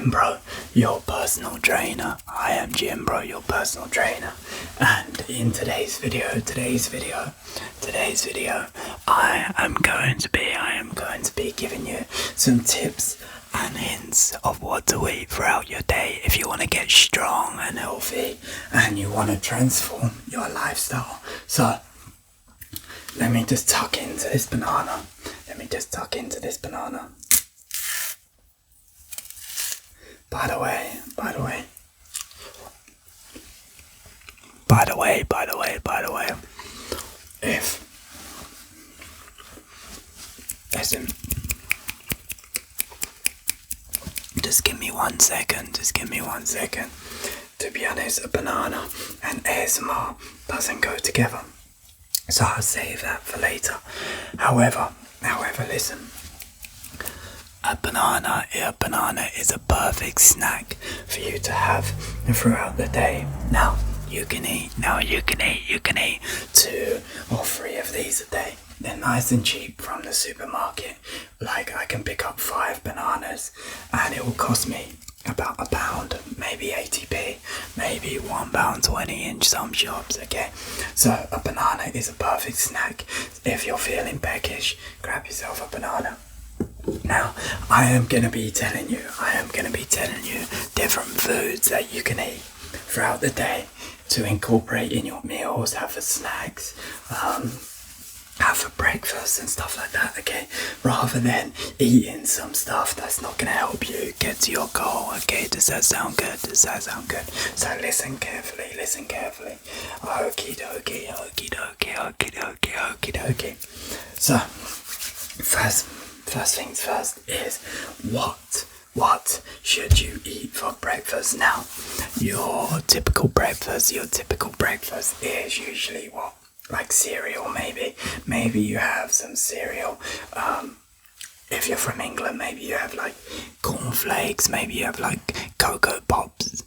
GymBro, your personal trainer. I am GymBro, your personal trainer. And in today's video, I am going to be giving you some tips and hints of what to eat throughout your day if you want to get strong and healthy and you want to transform your lifestyle. So, let me just tuck into this banana. By the way, listen, just give me 1 second, To be honest, a banana and ASMR doesn't go together, so I'll save that for later. However, listen. A banana is a perfect snack for you to have throughout the day. Now you can eat 2 or 3 of these a day. They're nice and cheap from the supermarket. Like, I can pick up 5 bananas and it will cost me about £1, maybe 80p, maybe £1.20 in some shops, okay? So a banana is a perfect snack. If you're feeling peckish, grab yourself a banana. Now, I am going to be telling you different foods that you can eat throughout the day to incorporate in your meals, have for snacks, have for breakfast and stuff like that, okay? Rather than eating some stuff that's not going to help you get to your goal, okay? Does that sound good? So listen carefully. Okie dokie. So, First things first is what should you eat for breakfast? Now, your typical breakfast is usually what? Like cereal, maybe you have some cereal. If you're from England, maybe you have like cornflakes, maybe you have like Cocoa Pops,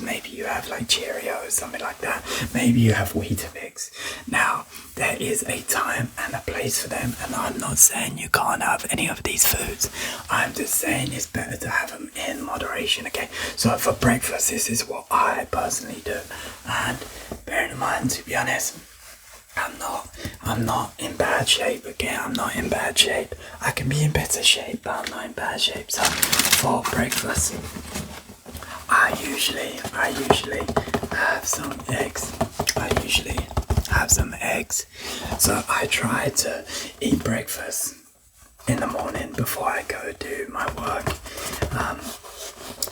maybe you have like Cheerios, something like that. Maybe you have Weetabix. Now, there is a time and a place for them, and I'm not saying you can't have any of these foods. I'm just saying it's better to have them in moderation, okay? So for breakfast, this is what I personally do. And bear in mind, to be honest, I'm not in bad shape, okay? I'm not in bad shape. I can be in better shape, but I'm not in bad shape. So for breakfast, I usually have some eggs. So I try to eat breakfast in the morning before I go do my work.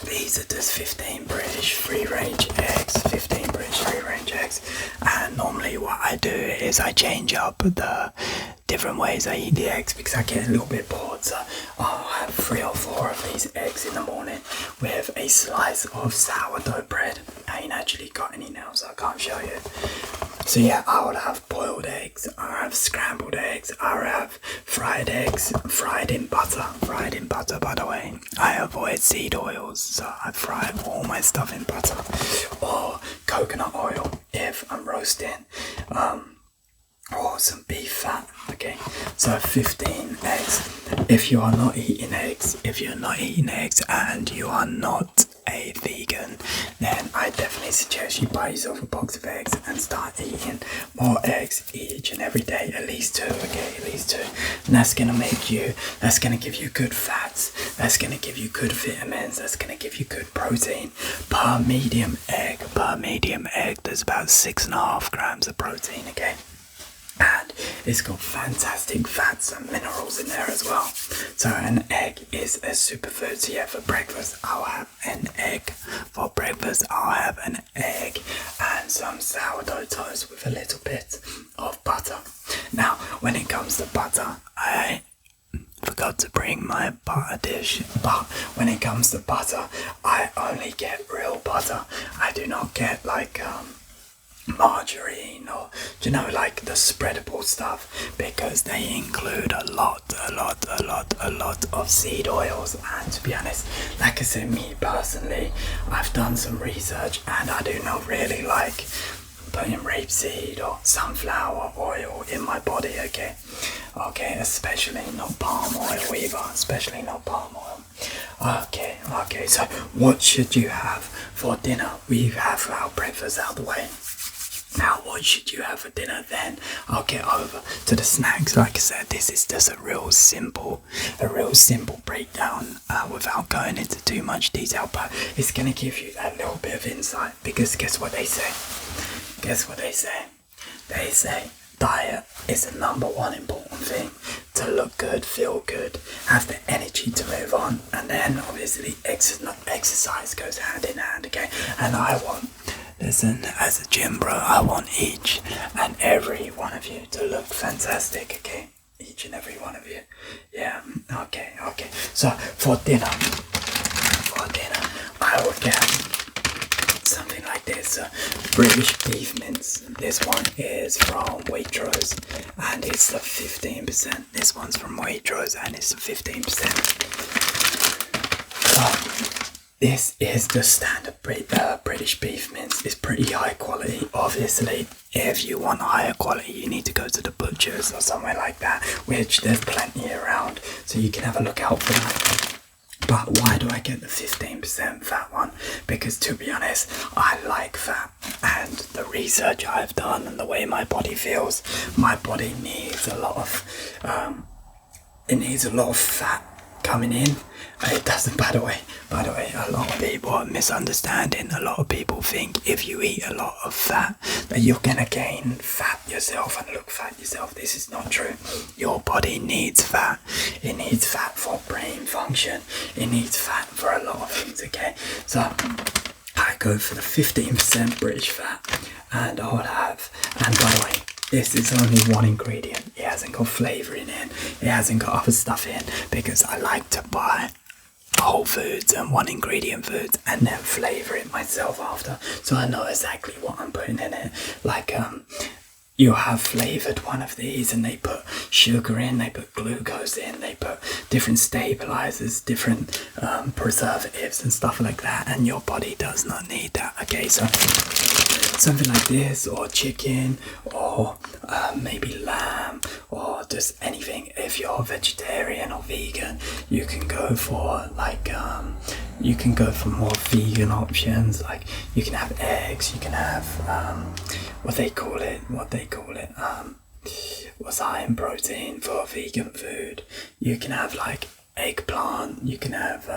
These are just 15 British free-range eggs. And normally what I do is I change up the different ways I eat the eggs because I get a little bit bored. So I'll have 3 or 4 of these eggs in the morning with a slice of sourdough bread. I ain't actually got any now, so I can't show you. So yeah, I would have boiled eggs, I would have scrambled eggs, I would have fried eggs, fried in butter, by the way. I avoid seed oils, so I fry all my stuff in butter, or coconut oil if I'm roasting, or some beef fat, okay? So 15 eggs. If you are not eating eggs, and you are not a vegan, then I definitely suggest you buy yourself a box of eggs and start eating more eggs each and every day, at least 2, okay? At least 2. And that's gonna give you good fats, that's gonna give you good vitamins, that's gonna give you good protein. Per medium egg, there's about 6.5 grams of protein, okay? And it's got fantastic fats and minerals in there as well. So an egg is a superfood. So yeah, for breakfast I'll have an egg. And some sourdough toast with a little bit of butter. Now, when it comes to butter, I forgot to bring my butter dish, but when it comes to butter, I only get real butter. I do not get like margarine or like the spreadable stuff, because they include a lot of seed oils. And to be honest, like I said, me personally, I've done some research and I do not really like putting rapeseed or sunflower oil in my body, okay, especially not palm oil either, okay, Okay, so what should you have for dinner? We have our breakfast out the way. Now, what should you have for dinner? Then I'll get over to the snacks. Like I said, this is just a real simple breakdown without going into too much detail, but it's going to give you that little bit of insight, because guess what they say? They say diet is the number one important thing to look good, feel good, have the energy to move on, and then obviously exercise goes hand in hand, okay? And listen, as a gym bro, I want each and every one of you to look fantastic, okay? Each and every one of you. Yeah, okay. So for dinner, I would get something like this, British beef mince. This one is from Waitrose, and it's the 15%. This one's from Waitrose, and it's the 15%. This is the standard British beef mince. It's pretty high quality. Obviously, if you want higher quality, you need to go to the butchers or somewhere like that, which there's plenty around, so you can have a look out for that. But why do I get the 15% fat one? Because to be honest, I like fat, and the research I've done and the way my body feels, my body needs a lot of fat coming in. It doesn't, by the way, a lot of people are misunderstanding. A lot of people think if you eat a lot of fat that you're gonna gain fat yourself and look fat yourself. This is not true. Your body needs fat. It needs fat for brain function. It needs fat for a lot of things, okay? So I go for the 15% British fat, and I would have, and by the way, this is only one ingredient. It hasn't got flavouring in. It hasn't got other stuff in, because I like to buy whole foods and one ingredient foods and then flavour it myself after, so I know exactly what I'm putting in it. Like you have flavoured one of these and they put sugar in, they put glucose in, they put different stabilizers, different preservatives and stuff like that, and your body does not need that, okay? So something like this, or chicken, or maybe lamb, or just anything. If you're vegetarian or vegan, you can go for more vegan options. Like you can have eggs, you can have what they call it, what's high in protein for vegan food. You can have like eggplant, you can have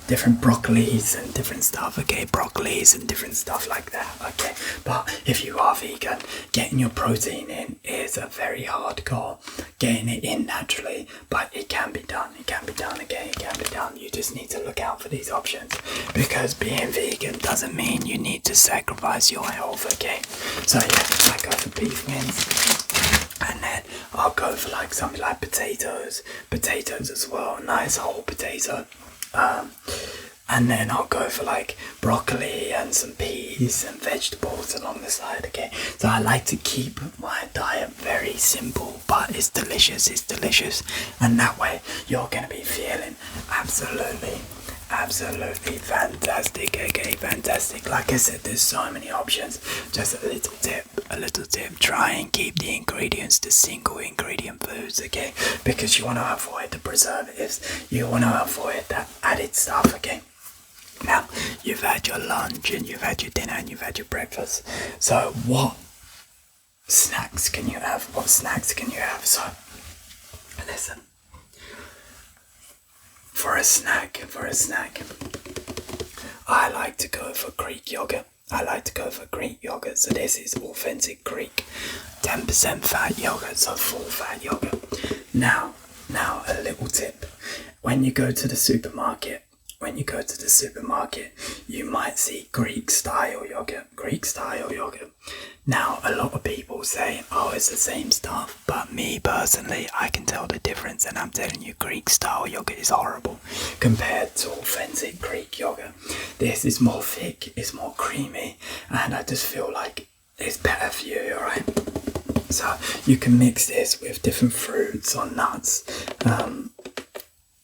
different broccolis and different stuff, okay? Broccolis and different stuff like that, okay? But if you are vegan, getting your protein in is a very hard goal. Getting it in naturally, but it can be done, okay? It can be done. You just need to look out for these options, because being vegan doesn't mean you need to sacrifice your health, okay? So yeah, I go for beef mince. And then I'll go for like something like potatoes as well, nice whole potato. And then I'll go for like broccoli and some peas and vegetables along the side, okay? So I like to keep my diet very simple, but it's delicious. And that way you're gonna be feeling absolutely fantastic, okay? Fantastic. Like I said, there's so many options. Just a little tip. Try and keep the ingredients to single ingredient foods, okay? Because you want to avoid the preservatives. You want to avoid that added stuff, okay? Now, you've had your lunch and you've had your dinner and you've had your breakfast. So what snacks can you have? So, listen. For a snack, I like to go for Greek yogurt. So this is authentic Greek, 10% fat yogurt, so full fat yogurt. Now a little tip. When you go to the supermarket, you might see Greek style yogurt. Now, a lot of people say, oh, it's the same stuff, but me personally, I can tell the difference, and I'm telling you, Greek style yogurt is horrible compared to authentic Greek yogurt. This is more thick, it's more creamy, and I just feel like it's better for you, alright? So you can mix this with different fruits or nuts,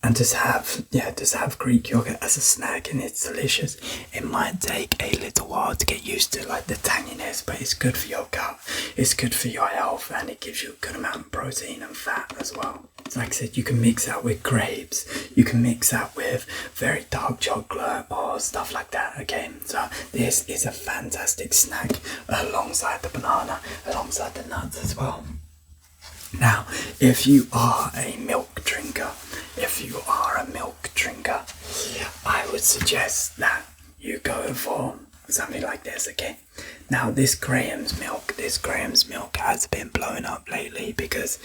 and just have Greek yogurt as a snack, and it's delicious. It might take a little while to get used to like the tanginess, but it's good for your gut, it's good for your health, and it gives you a good amount of protein and fat as well. So like I said, you can mix that with grapes, you can mix that with very dark chocolate or stuff like that, okay? So this is a fantastic snack alongside the banana, alongside the nuts as well. Now, if you are a milk drinker, I would suggest that you go for something like this, okay? Now, this Graham's milk has been blown up lately because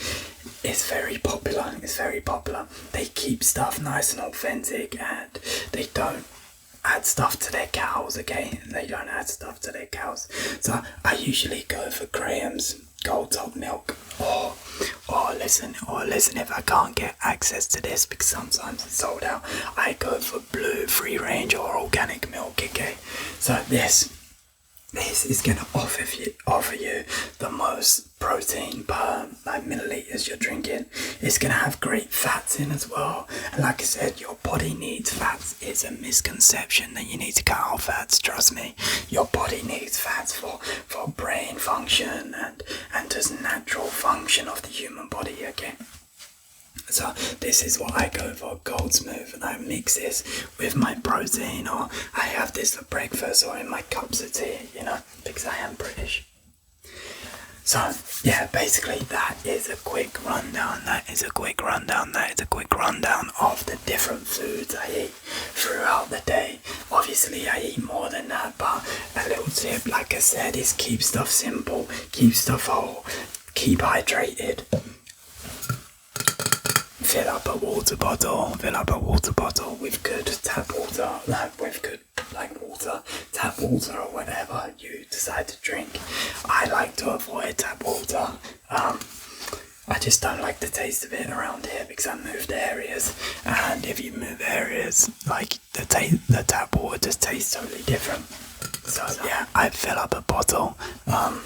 it's very popular. They keep stuff nice and authentic, and they don't add stuff to their cows, okay? So I usually go for Graham's Gold Top milk, or listen, if I can't get access to this because sometimes it's sold out, I go for blue free range or organic milk, okay? So this is going to offer you the most protein per milliliters you're drinking. It's going to have great fats in as well, and like I said, your body needs fats. It's a misconception that you need to cut out fats. Trust me, your body needs fats for brain function and just natural function of the human body, okay? So this is what I go for, Gold Smooth, and I mix this with my protein, or I have this for breakfast or in my cups of tea, because I am British. So yeah, basically that is a quick rundown of the different foods I eat throughout the day. Obviously I eat more than that, but a little tip, like I said, is keep stuff simple, keep stuff whole, keep hydrated. Fill up a water bottle with good tap water, tap water or whatever you decide to drink. I like to avoid tap water. I just don't like the taste of it around here because I moved areas, and if you move areas, like the tap water just tastes totally different. So yeah, I fill up a bottle, and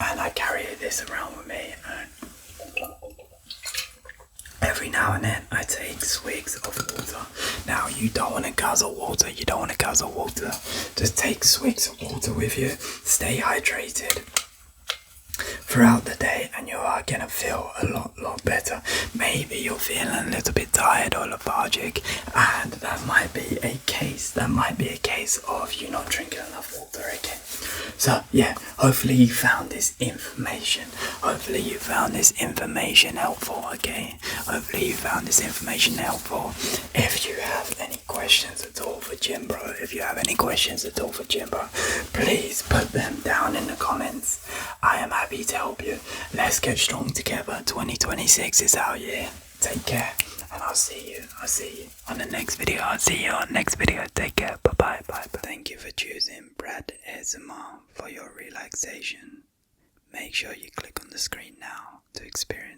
I carry this around with me, and every now and then I take swigs of water. Now you don't want to guzzle water, just take swigs of water with you. Stay hydrated throughout the day and you are gonna feel a lot better. Maybe you're feeling a little bit tired or lethargic, and that might be a case of you not drinking enough water again. So yeah, hopefully you found this information helpful, okay? If you have any questions at all for GymBro, please put them down in the comments. I am happy to help you. Let's get strong together. 2026 is our year. Take care, and I'll see you on the next video. Take care. Bye. Thank you for choosing Brad ASMR for your relaxation. Make sure you click on the screen now to experience